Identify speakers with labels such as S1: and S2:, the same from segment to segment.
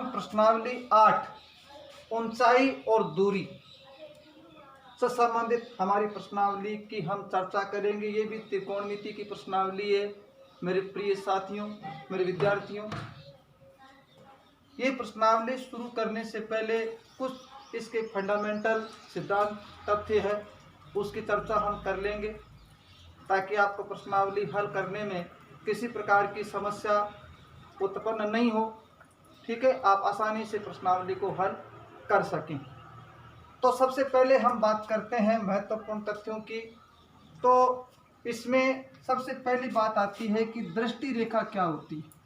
S1: प्रश्नावली 8 ऊंचाई और दूरी से संबंधित हमारी प्रश्नावली की हम चर्चा करेंगे। ये भी त्रिकोणमिति की प्रश्नावली है मेरे प्रिय साथियों, मेरे विद्यार्थियों। ये प्रश्नावली शुरू करने से पहले कुछ इसके फंडामेंटल सिद्धांत तथ्य है उसकी चर्चा हम कर लेंगे, ताकि आपको प्रश्नावली हल करने में किसी प्रकार की समस्या उत्पन्न नहीं हो। ठीक है, आप आसानी से प्रश्नावली को हल कर सकें। तो सबसे पहले हम बात करते हैं महत्वपूर्ण तथ्यों की। तो इसमें सबसे पहली बात आती है कि दृष्टि रेखा क्या होती है।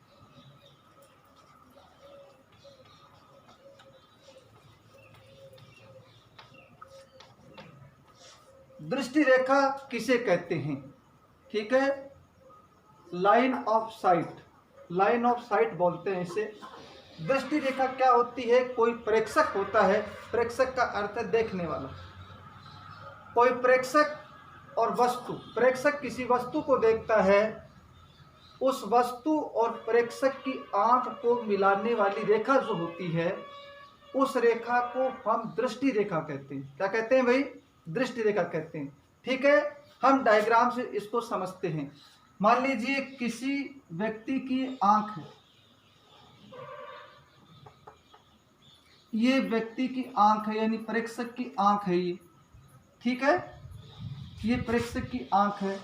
S1: दृष्टि रेखा किसे कहते हैं? ठीक है, line of site, line of site बोलते हैं इसे। दृष्टि रेखा क्या होती है? कोई प्रेक्षक होता है, प्रेक्षक का अर्थ है देखने वाला। कोई प्रेक्षक और वस्तु, प्रेक्षक किसी वस्तु को देखता है, उस वस्तु और प्रेक्षक की आंख को मिलाने वाली रेखा जो होती है, उस रेखा को हम दृष्टि रेखा कहते हैं। क्या कहते हैं भाई? दृष्टि रेखा कहते हैं। ठीक है, हम डायग्राम से इसको समझते हैं। मान लीजिए किसी व्यक्ति की आंख है, ये व्यक्ति की आंख है, यानी प्रेक्षक की आंख है ये। ठीक है, ये प्रेक्षक की आंख है।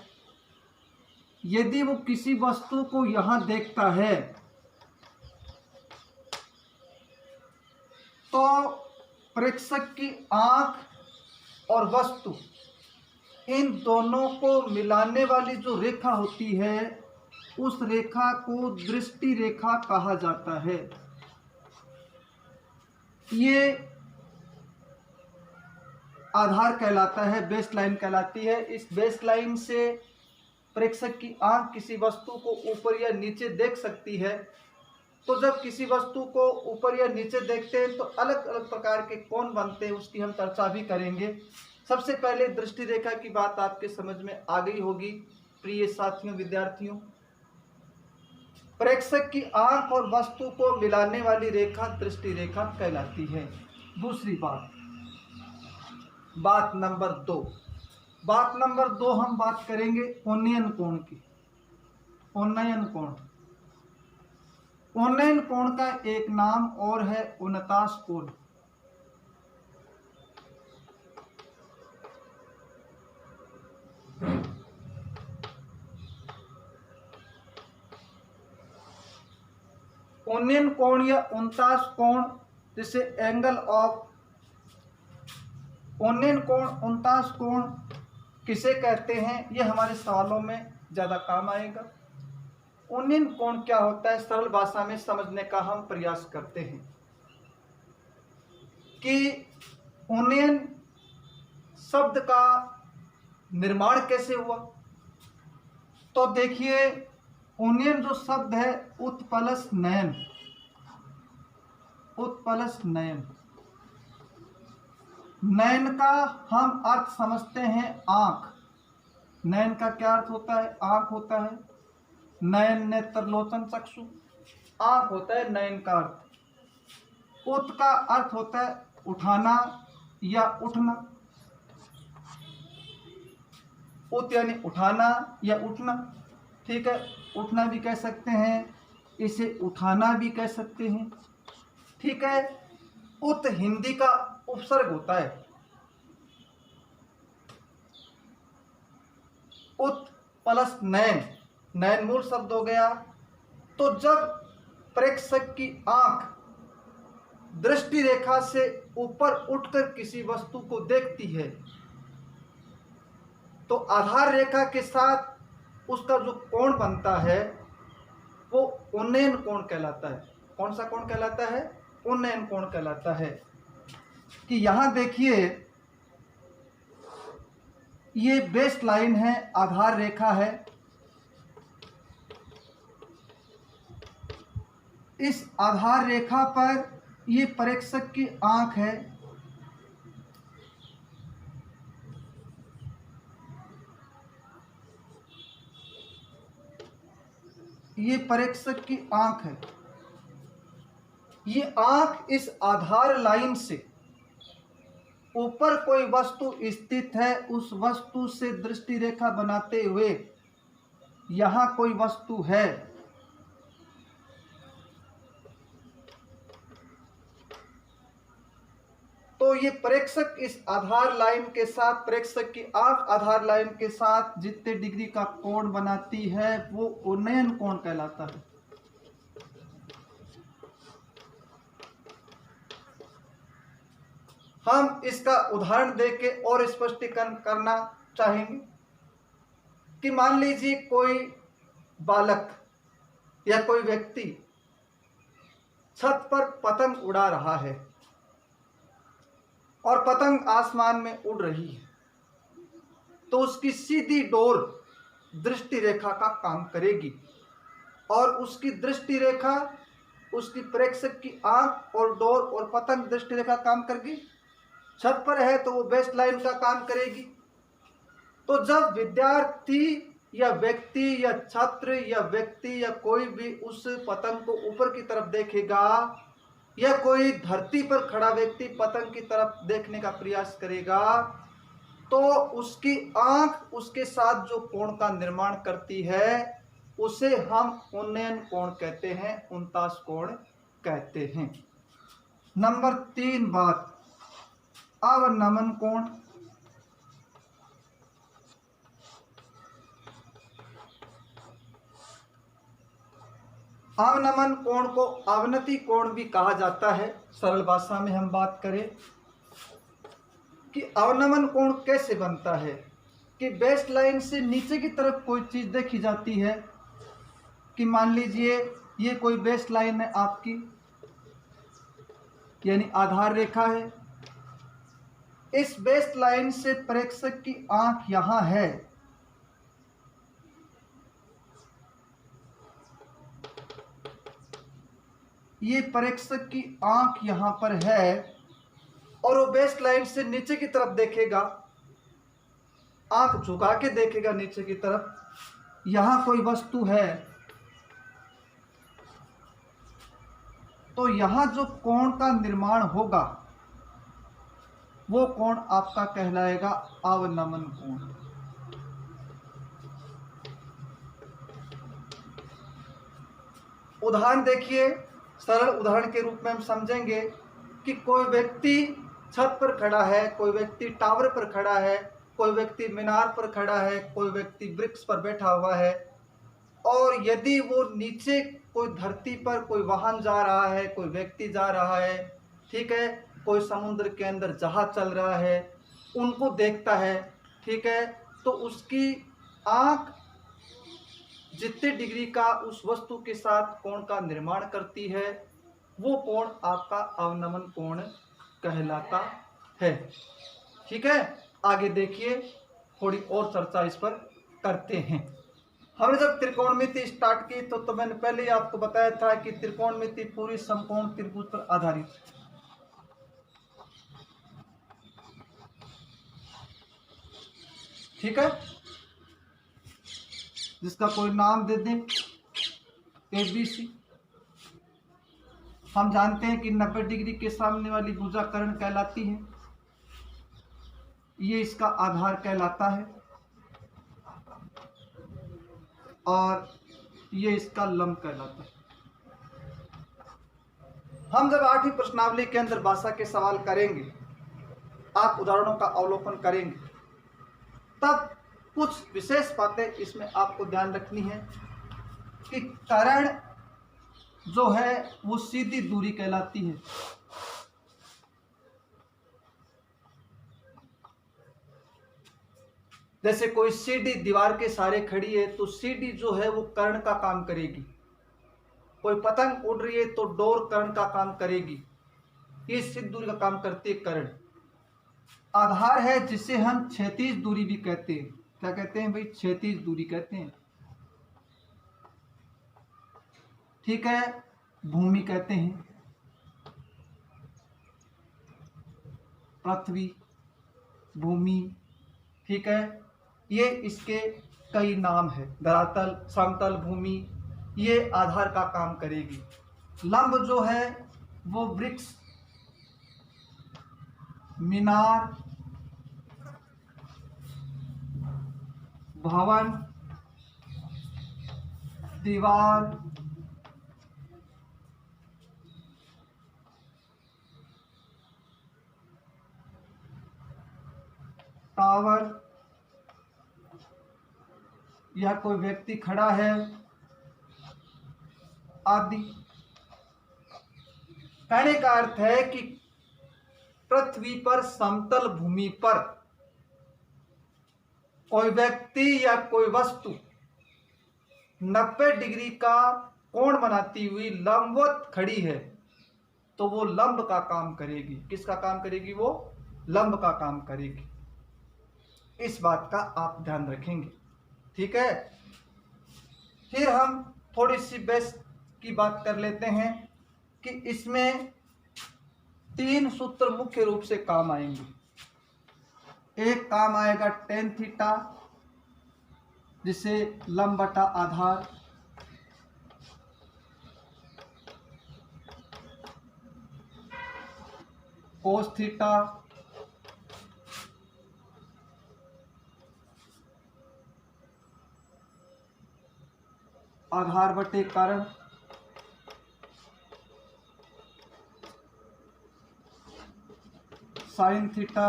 S1: यदि वो किसी वस्तु को यहां देखता है तो प्रेक्षक की आंख और वस्तु, इन दोनों को मिलाने वाली जो रेखा होती है, उस रेखा को दृष्टि रेखा कहा जाता है। ये आधार कहलाता है, बेस लाइन कहलाती है। इस बेस लाइन से प्रेक्षक की आंख किसी वस्तु को ऊपर या नीचे देख सकती है। तो जब किसी वस्तु को ऊपर या नीचे देखते हैं तो अलग अलग प्रकार के कोण बनते हैं, उसकी हम चर्चा भी करेंगे। सबसे पहले दृष्टि रेखा की बात आपके समझ में आ गई होगी प्रिय साथियों, विद्यार्थियों। प्रेक्षक की आंख और वस्तु को मिलाने वाली रेखा दृष्टि रेखा कहलाती है। दूसरी बात, बात नंबर 2, बात नंबर 2 हम बात करेंगे उन्नयन कोण की। उन्नयन कोण, उन्नयन कोण का एक नाम और है उनतास कोण। उन्नयन कोण या उनतास कोण, जिसे एंगल ऑफ, उन्नयन कोण, उनतास कोण किसे कहते हैं, यह हमारे सवालों में ज्यादा काम आएगा। उन्नयन कोण क्या होता है, सरल भाषा में समझने का हम प्रयास करते हैं कि उन्नयन शब्द का निर्माण कैसे हुआ। तो देखिए, उन्नयन जो शब्द है, उत्पलस नयन, उत्पलस नयन, नयन का हम अर्थ समझते हैं आंख। नयन का क्या अर्थ होता है? आंख होता है। नयन नेत्र लोचन चक्षु, आंख होता है नयन का अर्थ। उत का अर्थ होता है उठाना या उठना। उत यानी उठाना या उठना। ठीक है, उठना भी कह सकते हैं, इसे उठाना भी कह सकते हैं। ठीक है, उत हिंदी का उपसर्ग होता है। उत प्लस नयन, नयन मूल शब्द हो गया। तो जब प्रेक्षक की आंख दृष्टि रेखा से ऊपर उठकर किसी वस्तु को देखती है, तो आधार रेखा के साथ उसका जो कोण बनता है वो उन्नयन कोण कहलाता है। कौन सा कोण कहलाता है? उन्नयन कोण कहलाता है। कि यहां देखिए, ये बेस लाइन है, आधार रेखा है। इस आधार रेखा पर ये प्रेक्षक की आंख है। ये प्रेक्षक की आंख है। ये आंख इस आधार लाइन से ऊपर कोई वस्तु स्थित है, उस वस्तु से दृष्टि रेखा बनाते हुए यहां कोई वस्तु है, तो ये प्रेक्षक इस आधार लाइन के साथ, प्रेक्षक की आंख आधार लाइन के साथ जितने डिग्री का कोण बनाती है वो उन्नयन कोण कहलाता है। हम इसका उदाहरण देके और स्पष्टीकरण करना चाहेंगे कि मान लीजिए कोई बालक या कोई व्यक्ति छत पर पतंग उड़ा रहा है और पतंग आसमान में उड़ रही है, तो उसकी सीधी डोर दृष्टि रेखा का काम करेगी और उसकी दृष्टि रेखा, उसकी प्रेक्षक की आंख और डोर और पतंग दृष्टि रेखा काम करेगी। छत पर है तो वो बेस्ट लाइन का काम करेगी। तो जब विद्यार्थी या व्यक्ति या छात्र या व्यक्ति या कोई भी उस पतंग को ऊपर की तरफ देखेगा या कोई धरती पर खड़ा व्यक्ति पतंग की तरफ देखने का प्रयास करेगा, तो उसकी आंख उसके साथ जो कोण का निर्माण करती है उसे हम उन्नयन कोण कहते हैं, 49 कोण कहते हैं। नंबर 3 बात, अवनमन कोण। अवनमन कोण को अवनति कोण भी कहा जाता है। सरल भाषा में हम बात करें कि अवनमन कोण कैसे बनता है कि बेस लाइन से नीचे की तरफ कोई चीज देखी जाती है, कि मान लीजिए ये कोई बेस लाइन है आपकी, यानी आधार रेखा है। इस बेस लाइन से प्रेक्षक की आंख यहां है, ये प्रेक्षक की आंख यहां पर है और वो बेस लाइन से नीचे की तरफ देखेगा, आंख झुका के देखेगा नीचे की तरफ, यहां कोई वस्तु है, तो यहां जो कोण का निर्माण होगा वो कोण आपका कहलाएगा अवनमन कोण। उदाहरण देखिए, सरल उदाहरण के रूप में हम समझेंगे कि कोई व्यक्ति छत पर खड़ा है, कोई व्यक्ति टावर पर खड़ा है, कोई व्यक्ति मीनार पर खड़ा है, कोई व्यक्ति वृक्ष पर बैठा हुआ है, और यदि वो नीचे कोई धरती पर कोई वाहन जा रहा है, कोई व्यक्ति जा रहा है, ठीक है, कोई समुद्र के अंदर जहाज चल रहा है, उनको देखता है, ठीक है, तो उसकी आंख जितने डिग्री का उस वस्तु के साथ कोण का निर्माण करती है वो कोण आपका अवनमन कोण कहलाता है। ठीक है, आगे देखिए, थोड़ी और चर्चा इस पर करते हैं। हमने जब त्रिकोणमिति स्टार्ट की तो मैंने पहले ही आपको बताया था कि त्रिकोणमिति पूरी समकोण त्रिभुज पर आधारित, ठीक है, जिसका कोई नाम दे दें ABC। हम जानते हैं कि 90 डिग्री के सामने वाली भुजा कर्ण कहलाती है, ये इसका आधार कहलाता है और ये इसका लंब कहलाता है। हम जब 8वीं प्रश्नावली के अंदर भाषा के सवाल करेंगे, आप उदाहरणों का अवलोकन करेंगे, तब कुछ विशेष बातें इसमें आपको ध्यान रखनी है कि कर्ण जो है वो सीधी दूरी कहलाती है, जैसे कोई सीढ़ी दीवार के सहारे खड़ी है तो सीढ़ी जो है वो कर्ण का काम करेगी, कोई पतंग उड़ रही है तो डोर कर्ण का काम करेगी, ये सीधी दूरी का काम करती है कर्ण। आधार है जिसे हम क्षैतिज दूरी भी कहते हैं, क्या कहते हैं भाई, क्षैतिज दूरी कहते हैं, ठीक है, भूमि कहते हैं, पृथ्वी, भूमि, ठीक है, ये इसके कई नाम है, धरातल, समतल, भूमि, ये आधार का काम करेगी। लंब जो है वो वृक्ष, मीनार, भवन, दीवार, टावर या कोई व्यक्ति खड़ा है आदि। कहने का अर्थ है कि पृथ्वी पर समतल भूमि पर कोई व्यक्ति या कोई वस्तु 90 डिग्री का कोण बनाती हुई लंबवत खड़ी है तो वो लंब का काम करेगी। किसका काम करेगी? वो लंब का काम करेगी। इस बात का आप ध्यान रखेंगे, ठीक है। फिर हम थोड़ी सी बेस की बात कर लेते हैं कि इसमें 3 सूत्र मुख्य रूप से काम आएंगे। एक काम आएगा tan थीटा, जिसे लंब बटा आधार, कोस थीटा, आधार बटे कारण, साइन थीटा,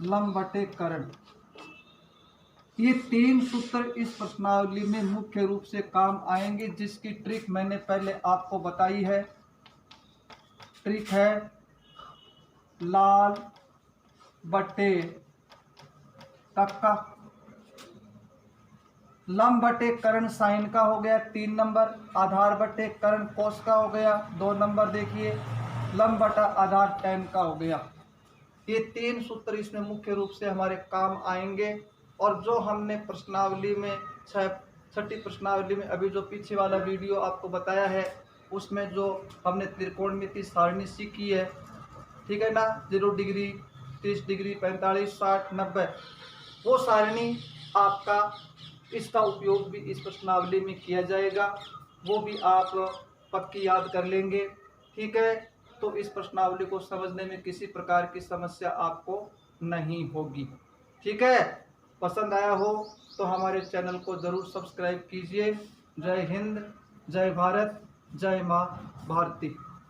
S1: लंब बटे करण। ये 3 सूत्र इस प्रश्नावली में मुख्य रूप से काम आएंगे, जिसकी ट्रिक मैंने पहले आपको बताई है। ट्रिक है लाल बटे कक्का, लंब बटे करण साइन का हो गया 3 नंबर, आधार बटे करण कोस का हो गया 2 नंबर, देखिए लंब बटा आधार tan का हो गया। ये 3 सूत्र इसमें मुख्य रूप से हमारे काम आएंगे। और जो हमने प्रश्नावली में छठी प्रश्नावली में अभी जो पीछे वाला वीडियो आपको बताया है, उसमें जो हमने त्रिकोणमिति सारणी सीखी है, ठीक है ना, 0 डिग्री, 30 डिग्री, 45, 60, 90, वो सारणी आपका इसका उपयोग भी इस प्रश्नावली में किया जाएगा। वो भी आप पक्की याद कर लेंगे, ठीक है। तो इस प्रश्नावली को समझने में किसी प्रकार की समस्या आपको नहीं होगी, ठीक है। पसंद आया हो तो हमारे चैनल को ज़रूर सब्सक्राइब कीजिए। जय हिंद, जय भारत, जय माँ भारती।